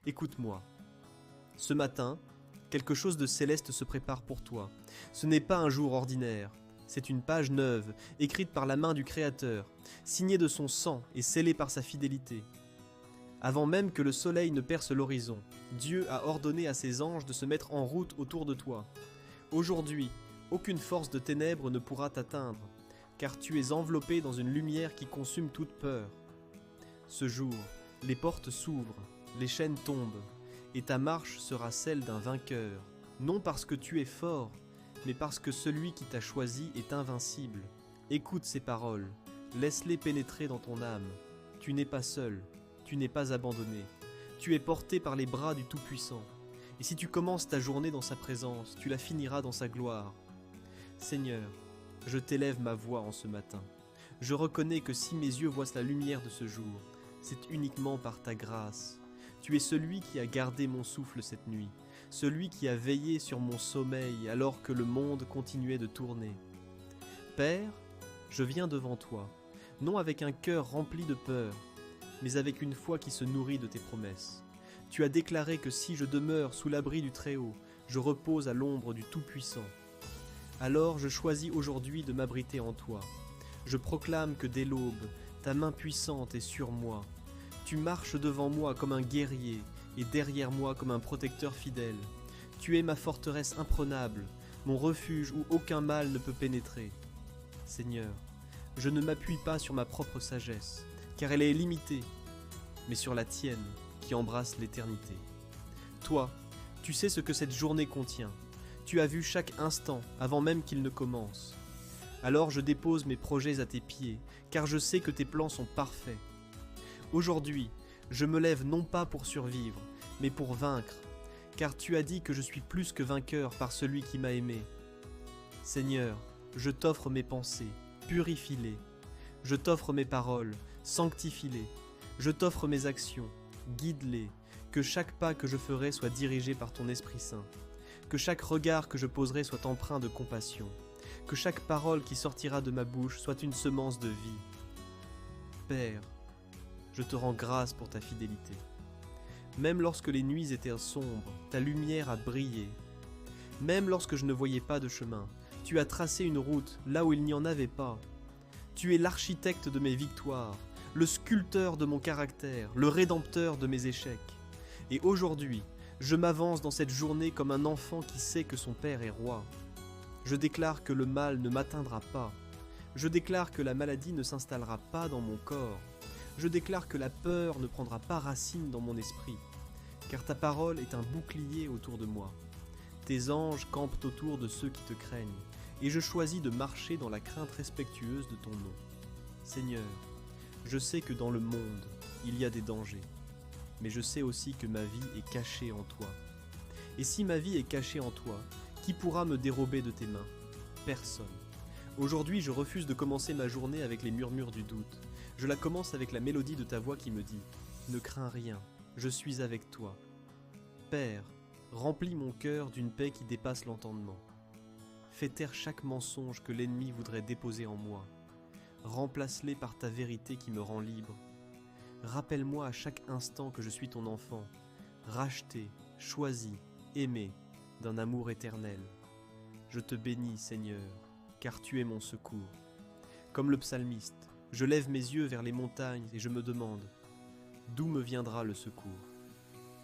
Écoute-moi. Ce matin, quelque chose de céleste se prépare pour toi. Ce n'est pas un jour ordinaire. C'est une page neuve, écrite par la main du Créateur, signée de son sang et scellée par sa fidélité. Avant même que le soleil ne perce l'horizon, Dieu a ordonné à ses anges de se mettre en route autour de toi. Aujourd'hui, aucune force de ténèbres ne pourra t'atteindre, car tu es enveloppé dans une lumière qui consume toute peur. Ce jour, les portes s'ouvrent, les chaînes tombent, et ta marche sera celle d'un vainqueur, non parce que tu es fort, mais parce que celui qui t'a choisi est invincible. Écoute ces paroles, laisse-les pénétrer dans ton âme. Tu n'es pas seul, tu n'es pas abandonné, tu es porté par les bras du Tout-Puissant. Et si tu commences ta journée dans sa présence, tu la finiras dans sa gloire. Seigneur, je t'élève ma voix en ce matin. Je reconnais que si mes yeux voient la lumière de ce jour, c'est uniquement par ta grâce. Tu es celui qui a gardé mon souffle cette nuit, celui qui a veillé sur mon sommeil alors que le monde continuait de tourner. Père, je viens devant toi, non avec un cœur rempli de peur, mais avec une foi qui se nourrit de tes promesses. Tu as déclaré que si je demeure sous l'abri du Très-Haut, je repose à l'ombre du Tout-Puissant. Alors je choisis aujourd'hui de m'abriter en toi. Je proclame que dès l'aube, ta main puissante est sur moi. Tu marches devant moi comme un guerrier et derrière moi comme un protecteur fidèle. Tu es ma forteresse imprenable, mon refuge où aucun mal ne peut pénétrer. Seigneur, je ne m'appuie pas sur ma propre sagesse, car elle est limitée, mais sur la tienne qui embrasse l'éternité. Toi, tu sais ce que cette journée contient. Tu as vu chaque instant avant même qu'il ne commence. Alors je dépose mes projets à tes pieds, car je sais que tes plans sont parfaits. Aujourd'hui, je me lève non pas pour survivre, mais pour vaincre, car tu as dit que je suis plus que vainqueur par celui qui m'a aimé. Seigneur, je t'offre mes pensées, purifie-les. Je t'offre mes paroles, sanctifie-les. Je t'offre mes actions, guide-les. Que chaque pas que je ferai soit dirigé par ton Esprit Saint. Que chaque regard que je poserai soit empreint de compassion. Que chaque parole qui sortira de ma bouche soit une semence de vie. Père, je te rends grâce pour ta fidélité. Même lorsque les nuits étaient sombres, ta lumière a brillé. Même lorsque je ne voyais pas de chemin, tu as tracé une route là où il n'y en avait pas. Tu es l'architecte de mes victoires, le sculpteur de mon caractère, le rédempteur de mes échecs. Et aujourd'hui, je m'avance dans cette journée comme un enfant qui sait que son père est roi. Je déclare que le mal ne m'atteindra pas. Je déclare que la maladie ne s'installera pas dans mon corps. Je déclare que la peur ne prendra pas racine dans mon esprit, car ta parole est un bouclier autour de moi. Tes anges campent autour de ceux qui te craignent, et je choisis de marcher dans la crainte respectueuse de ton nom. Seigneur, je sais que dans le monde, il y a des dangers, mais je sais aussi que ma vie est cachée en toi. Et si ma vie est cachée en toi, qui pourra me dérober de tes mains? Personne. Aujourd'hui, je refuse de commencer ma journée avec les murmures du doute. Je la commence avec la mélodie de ta voix qui me dit « Ne crains rien, je suis avec toi. » Père, remplis mon cœur d'une paix qui dépasse l'entendement. Fais taire chaque mensonge que l'ennemi voudrait déposer en moi. Remplace-les par ta vérité qui me rend libre. Rappelle-moi à chaque instant que je suis ton enfant, racheté, choisi, aimé, d'un amour éternel. Je te bénis, Seigneur, car tu es mon secours. Comme le psalmiste, je lève mes yeux vers les montagnes et je me demande, d'où me viendra le secours?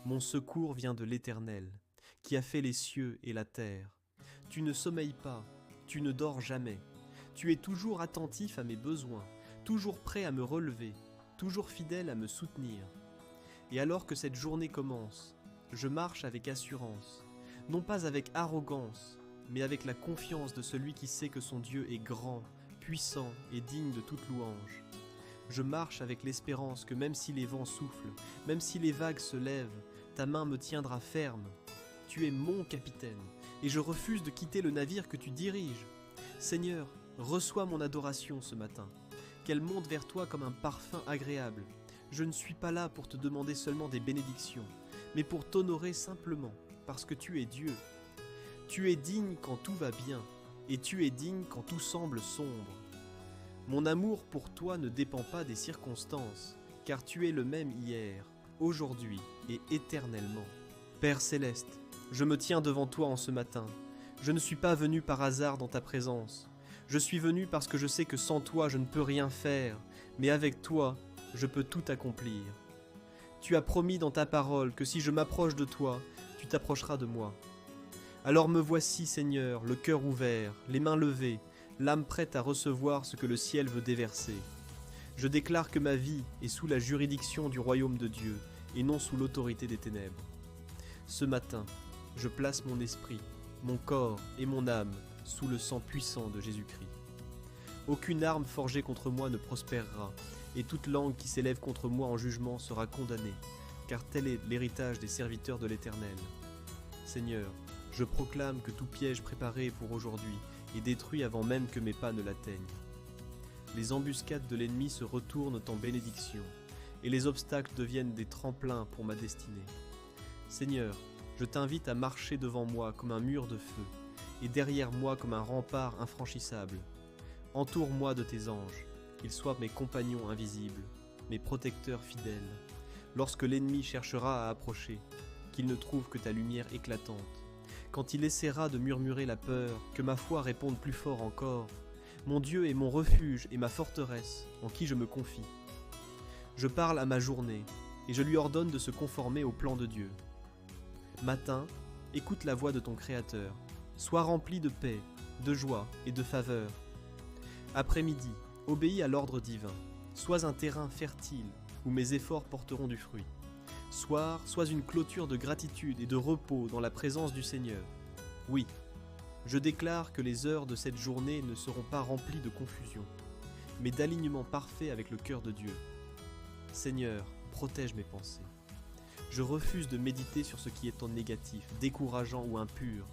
Mon secours vient de l'Éternel, qui a fait les cieux et la terre. Tu ne sommeilles pas, tu ne dors jamais. Tu es toujours attentif à mes besoins, toujours prêt à me relever, toujours fidèle à me soutenir. Et alors que cette journée commence, je marche avec assurance, non pas avec arrogance, mais avec la confiance de celui qui sait que son Dieu est grand, puissant et digne de toute louange. Je marche avec l'espérance que même si les vents soufflent, même si les vagues se lèvent, ta main me tiendra ferme. Tu es mon capitaine, et je refuse de quitter le navire que tu diriges. Seigneur, reçois mon adoration ce matin, qu'elle monte vers toi comme un parfum agréable. Je ne suis pas là pour te demander seulement des bénédictions, mais pour t'honorer simplement, parce que tu es Dieu. Tu es digne quand tout va bien, et tu es digne quand tout semble sombre. Mon amour pour toi ne dépend pas des circonstances, car tu es le même hier, aujourd'hui et éternellement. Père céleste, je me tiens devant toi en ce matin. Je ne suis pas venu par hasard dans ta présence. Je suis venu parce que je sais que sans toi je ne peux rien faire, mais avec toi je peux tout accomplir. Tu as promis dans ta parole que si je m'approche de toi, tu t'approcheras de moi. Alors me voici, Seigneur, le cœur ouvert, les mains levées, l'âme prête à recevoir ce que le ciel veut déverser. Je déclare que ma vie est sous la juridiction du royaume de Dieu et non sous l'autorité des ténèbres. Ce matin, je place mon esprit, mon corps et mon âme sous le sang puissant de Jésus-Christ. Aucune arme forgée contre moi ne prospérera, et toute langue qui s'élève contre moi en jugement sera condamnée, car tel est l'héritage des serviteurs de l'Éternel. Seigneur, je proclame que tout piège préparé pour aujourd'hui est détruit avant même que mes pas ne l'atteignent. Les embuscades de l'ennemi se retournent en bénédiction, et les obstacles deviennent des tremplins pour ma destinée. Seigneur, je t'invite à marcher devant moi comme un mur de feu, et derrière moi comme un rempart infranchissable. Entoure-moi de tes anges, qu'ils soient mes compagnons invisibles, mes protecteurs fidèles. Lorsque l'ennemi cherchera à approcher, qu'il ne trouve que ta lumière éclatante. Quand il essaiera de murmurer la peur, que ma foi réponde plus fort encore. Mon Dieu est mon refuge et ma forteresse, en qui je me confie. Je parle à ma journée, et je lui ordonne de se conformer au plan de Dieu. Matin, écoute la voix de ton Créateur. Sois rempli de paix, de joie et de faveur. Après-midi, obéis à l'ordre divin. Sois un terrain fertile, où mes efforts porteront du fruit. Soir, sois une clôture de gratitude et de repos dans la présence du Seigneur. Oui, je déclare que les heures de cette journée ne seront pas remplies de confusion, mais d'alignement parfait avec le cœur de Dieu. Seigneur, protège mes pensées. Je refuse de méditer sur ce qui est en négatif, décourageant ou impur.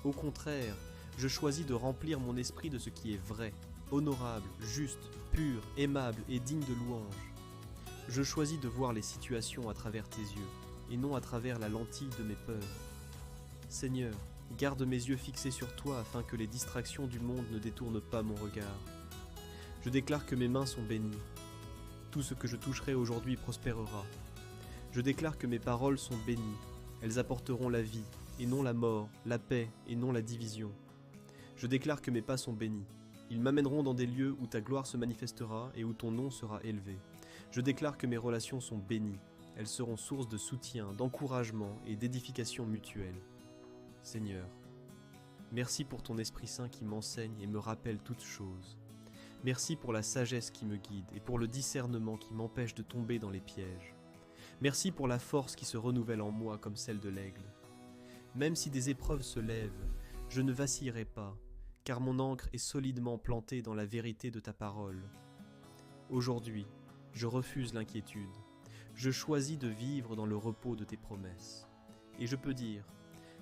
Au contraire, je choisis de remplir mon esprit de ce qui est vrai, honorable, juste, pur, aimable et digne de louange. Je choisis de voir les situations à travers tes yeux, et non à travers la lentille de mes peurs. Seigneur, garde mes yeux fixés sur toi afin que les distractions du monde ne détournent pas mon regard. Je déclare que mes mains sont bénies. Tout ce que je toucherai aujourd'hui prospérera. Je déclare que mes paroles sont bénies. Elles apporteront la vie, et non la mort, la paix, et non la division. Je déclare que mes pas sont bénis. Ils m'amèneront dans des lieux où ta gloire se manifestera et où ton nom sera élevé. Je déclare que mes relations sont bénies. Elles seront source de soutien, d'encouragement et d'édification mutuelle. Seigneur, merci pour ton Esprit Saint qui m'enseigne et me rappelle toutes choses. Merci pour la sagesse qui me guide et pour le discernement qui m'empêche de tomber dans les pièges. Merci pour la force qui se renouvelle en moi comme celle de l'aigle. Même si des épreuves se lèvent, je ne vacillerai pas, car mon ancre est solidement plantée dans la vérité de ta parole. Aujourd'hui, je refuse l'inquiétude. Je choisis de vivre dans le repos de tes promesses. Et je peux dire,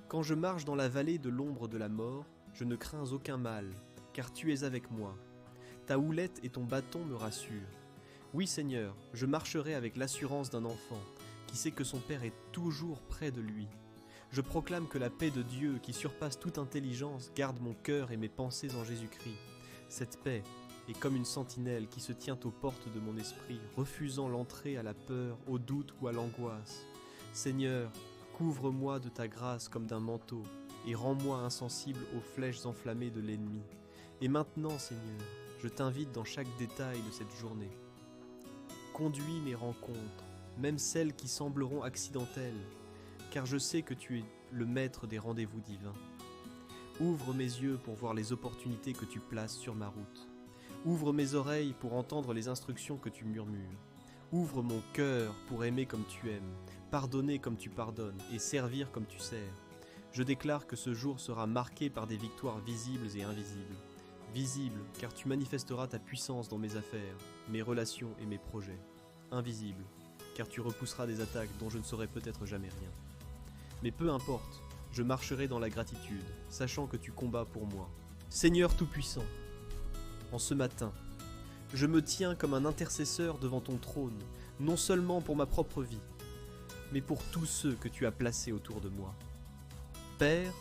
quand je marche dans la vallée de l'ombre de la mort, je ne crains aucun mal, car tu es avec moi. Ta houlette et ton bâton me rassurent. Oui Seigneur, je marcherai avec l'assurance d'un enfant, qui sait que son Père est toujours près de lui. Je proclame que la paix de Dieu, qui surpasse toute intelligence, garde mon cœur et mes pensées en Jésus-Christ. Cette paix est comme une sentinelle qui se tient aux portes de mon esprit, refusant l'entrée à la peur, au doute ou à l'angoisse. Seigneur, couvre-moi de ta grâce comme d'un manteau, et rends-moi insensible aux flèches enflammées de l'ennemi. Et maintenant, Seigneur, je t'invite dans chaque détail de cette journée. Conduis mes rencontres, même celles qui sembleront accidentelles, car je sais que tu es le maître des rendez-vous divins. Ouvre mes yeux pour voir les opportunités que tu places sur ma route. Ouvre mes oreilles pour entendre les instructions que tu murmures. Ouvre mon cœur pour aimer comme tu aimes, pardonner comme tu pardonnes et servir comme tu sers. Je déclare que ce jour sera marqué par des victoires visibles et invisibles. Visibles, car tu manifesteras ta puissance dans mes affaires, mes relations et mes projets. Invisibles, car tu repousseras des attaques dont je ne saurai peut-être jamais rien. Mais peu importe, je marcherai dans la gratitude, sachant que tu combats pour moi. Seigneur Tout-Puissant, en ce matin, je me tiens comme un intercesseur devant ton trône, non seulement pour ma propre vie, mais pour tous ceux que tu as placés autour de moi. Père,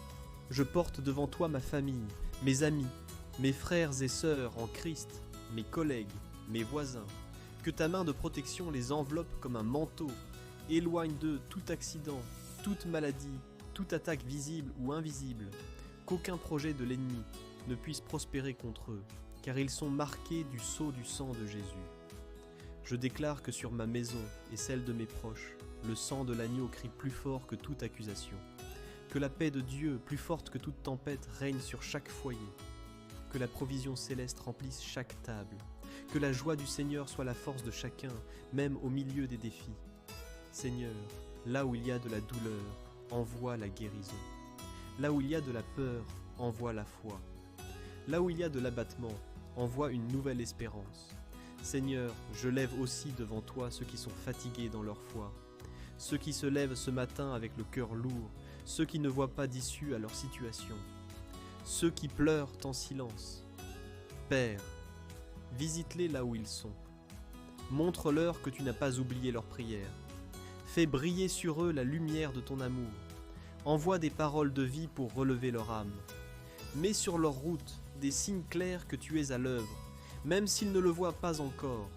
je porte devant toi ma famille, mes amis, mes frères et sœurs en Christ, mes collègues, mes voisins. Que ta main de protection les enveloppe comme un manteau Éloigne d'eux tout accident, toute maladie, toute attaque visible ou invisible, qu'aucun projet de l'ennemi ne puisse prospérer contre eux, car ils sont marqués du sceau du sang de Jésus. Je déclare que sur ma maison et celle de mes proches, le sang de l'agneau crie plus fort que toute accusation. Que la paix de Dieu, plus forte que toute tempête, règne sur chaque foyer. Que la provision céleste remplisse chaque table. Que la joie du Seigneur soit la force de chacun, même au milieu des défis. Seigneur, là où il y a de la douleur, envoie la guérison. Là où il y a de la peur, envoie la foi. Là où il y a de l'abattement, envoie une nouvelle espérance. Seigneur, je lève aussi devant toi ceux qui sont fatigués dans leur foi, ceux qui se lèvent ce matin avec le cœur lourd, ceux qui ne voient pas d'issue à leur situation, ceux qui pleurent en silence. Père, visite-les là où ils sont. Montre-leur que tu n'as pas oublié leurs prières. Fais briller sur eux la lumière de ton amour. Envoie des paroles de vie pour relever leur âme. Mets sur leur route des signes clairs que tu es à l'œuvre, même s'ils ne le voient pas encore.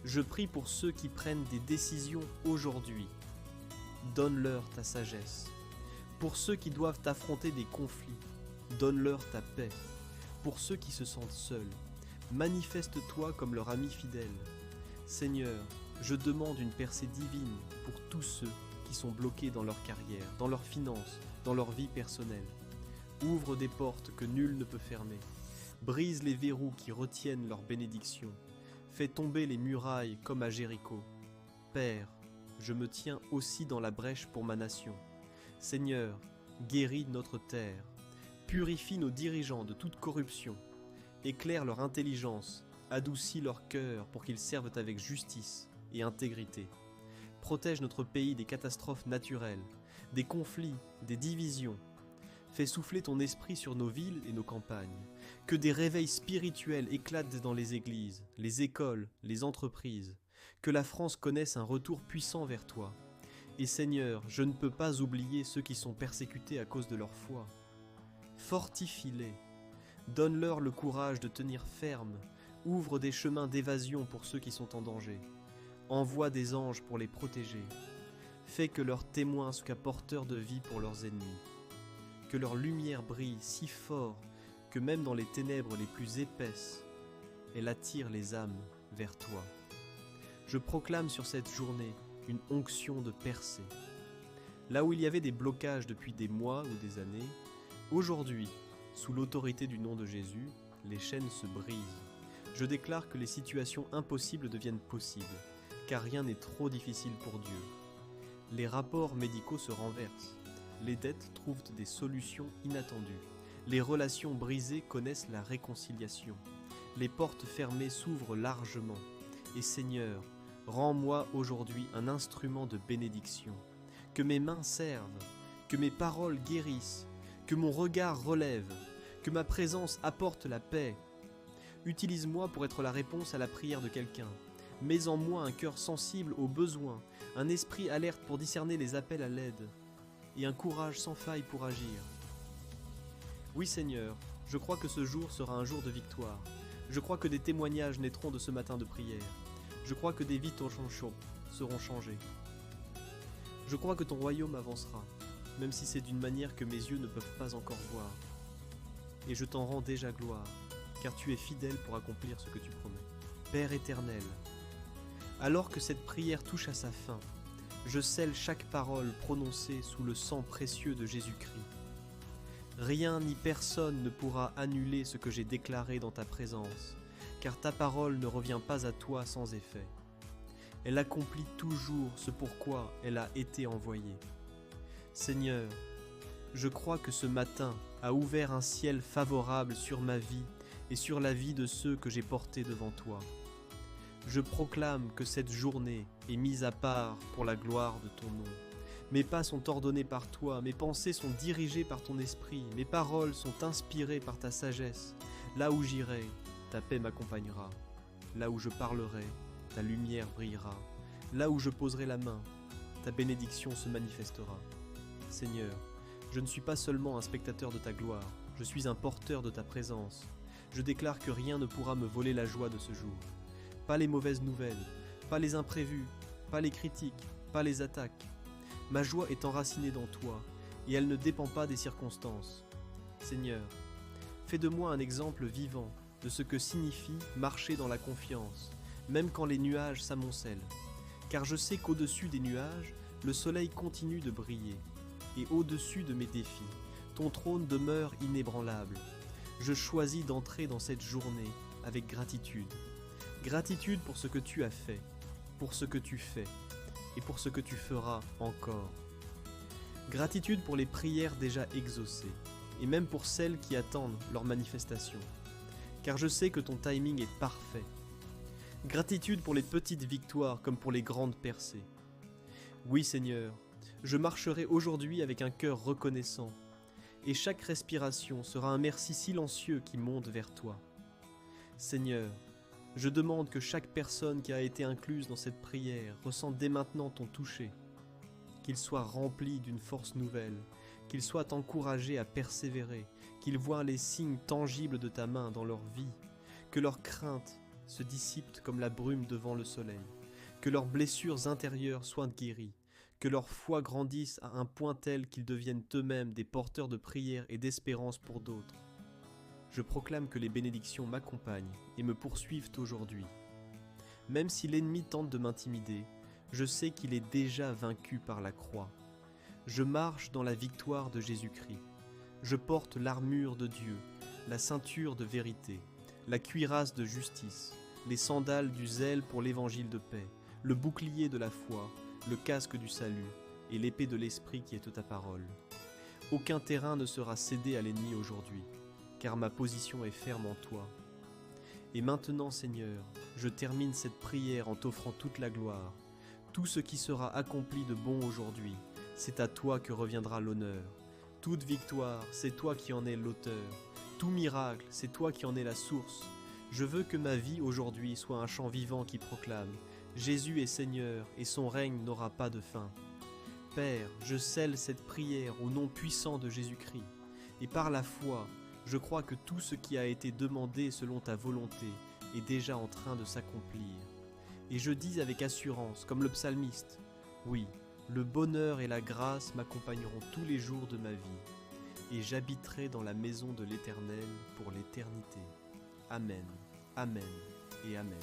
Je prie pour ceux qui prennent des décisions aujourd'hui. Donne-leur ta sagesse. Pour ceux qui doivent affronter des conflits, donne-leur ta paix. Pour ceux qui se sentent seuls, manifeste-toi comme leur ami fidèle. Seigneur, je demande une percée divine pour tous ceux qui sont bloqués dans leur carrière, dans leurs finances, dans leur vie personnelle. Ouvre des portes que nul ne peut fermer. Brise les verrous qui retiennent leur bénédiction. Fais tomber les murailles comme à Jéricho. Père, je me tiens aussi dans la brèche pour ma nation. Seigneur, guéris notre terre. Purifie nos dirigeants de toute corruption. Éclaire leur intelligence. Adoucis leur cœur pour qu'ils servent avec justice et intégrité. Protège notre pays des catastrophes naturelles, des conflits, des divisions. Fais souffler ton esprit sur nos villes et nos campagnes. Que des réveils spirituels éclatent dans les églises, les écoles, les entreprises. Que la France connaisse un retour puissant vers toi. Et Seigneur, je ne peux pas oublier ceux qui sont persécutés à cause de leur foi. Fortifie-les. Donne-leur le courage de tenir ferme. Ouvre des chemins d'évasion pour ceux qui sont en danger. Envoie des anges pour les protéger. Fais que leurs témoins soient porteurs de vie pour leurs ennemis. Que leur lumière brille si fort que même dans les ténèbres les plus épaisses, elle attire les âmes vers toi. Je proclame sur cette journée une onction de percée. Là où il y avait des blocages depuis des mois ou des années, aujourd'hui, sous l'autorité du nom de Jésus, les chaînes se brisent. Je déclare que les situations impossibles deviennent possibles, car rien n'est trop difficile pour Dieu. Les rapports médicaux se renversent. Les dettes trouvent des solutions inattendues. Les relations brisées connaissent la réconciliation. Les portes fermées s'ouvrent largement. Et Seigneur, rends-moi aujourd'hui un instrument de bénédiction. Que mes mains servent, que mes paroles guérissent, que mon regard relève, que ma présence apporte la paix. Utilise-moi pour être la réponse à la prière de quelqu'un. Mets en moi un cœur sensible aux besoins, un esprit alerte pour discerner les appels à l'aide, et un courage sans faille pour agir. Oui Seigneur, je crois que ce jour sera un jour de victoire. Je crois que des témoignages naîtront de ce matin de prière. Je crois que des vies seront changées. Je crois que ton royaume avancera, même si c'est d'une manière que mes yeux ne peuvent pas encore voir. Et je t'en rends déjà gloire, car tu es fidèle pour accomplir ce que tu promets. Père éternel, alors que cette prière touche à sa fin, je scelle chaque parole prononcée sous le sang précieux de Jésus-Christ. Rien ni personne ne pourra annuler ce que j'ai déclaré dans ta présence, car ta parole ne revient pas à toi sans effet. Elle accomplit toujours ce pourquoi elle a été envoyée. Seigneur, je crois que ce matin a ouvert un ciel favorable sur ma vie et sur la vie de ceux que j'ai portés devant toi. Je proclame que cette journée est mise à part pour la gloire de ton nom. Mes pas sont ordonnés par toi, mes pensées sont dirigées par ton esprit, mes paroles sont inspirées par ta sagesse. Là où j'irai, ta paix m'accompagnera. Là où je parlerai, ta lumière brillera. Là où je poserai la main, ta bénédiction se manifestera. Seigneur, je ne suis pas seulement un spectateur de ta gloire, je suis un porteur de ta présence. Je déclare que rien ne pourra me voler la joie de ce jour. Pas les mauvaises nouvelles, pas les imprévus, pas les critiques, pas les attaques. Ma joie est enracinée dans toi, et elle ne dépend pas des circonstances. Seigneur, fais de moi un exemple vivant de ce que signifie marcher dans la confiance, même quand les nuages s'amoncellent. Car je sais qu'au-dessus des nuages, le soleil continue de briller, et au-dessus de mes défis, ton trône demeure inébranlable. Je choisis d'entrer dans cette journée avec gratitude. Gratitude pour ce que tu as fait, pour ce que tu fais, et pour ce que tu feras encore. Gratitude pour les prières déjà exaucées, et même pour celles qui attendent leur manifestation, car je sais que ton timing est parfait. Gratitude pour les petites victoires comme pour les grandes percées. Oui Seigneur, je marcherai aujourd'hui avec un cœur reconnaissant, et chaque respiration sera un merci silencieux qui monte vers toi. Seigneur, je demande que chaque personne qui a été incluse dans cette prière ressente dès maintenant ton toucher, qu'il soit rempli d'une force nouvelle, qu'il soit encouragé à persévérer, qu'il voie les signes tangibles de ta main dans leur vie, que leurs craintes se dissipent comme la brume devant le soleil, que leurs blessures intérieures soient guéries, que leur foi grandisse à un point tel qu'ils deviennent eux-mêmes des porteurs de prière et d'espérance pour d'autres. Je proclame que les bénédictions m'accompagnent et me poursuivent aujourd'hui. Même si l'ennemi tente de m'intimider, je sais qu'il est déjà vaincu par la croix. Je marche dans la victoire de Jésus-Christ. Je porte l'armure de Dieu, la ceinture de vérité, la cuirasse de justice, les sandales du zèle pour l'évangile de paix, le bouclier de la foi, le casque du salut et l'épée de l'esprit qui est ta parole. Aucun terrain ne sera cédé à l'ennemi aujourd'hui, car ma position est ferme en toi. Et maintenant, Seigneur, je termine cette prière en t'offrant toute la gloire. Tout ce qui sera accompli de bon aujourd'hui, c'est à toi que reviendra l'honneur. Toute victoire, c'est toi qui en es l'auteur. Tout miracle, c'est toi qui en es la source. Je veux que ma vie aujourd'hui soit un chant vivant qui proclame « Jésus est Seigneur et son règne n'aura pas de fin ». Père, je scelle cette prière au nom puissant de Jésus-Christ. Et par la foi, je crois que tout ce qui a été demandé selon ta volonté est déjà en train de s'accomplir. Et je dis avec assurance, comme le psalmiste, « Oui, le bonheur et la grâce m'accompagneront tous les jours de ma vie, et j'habiterai dans la maison de l'Éternel pour l'éternité. Amen, Amen et Amen. »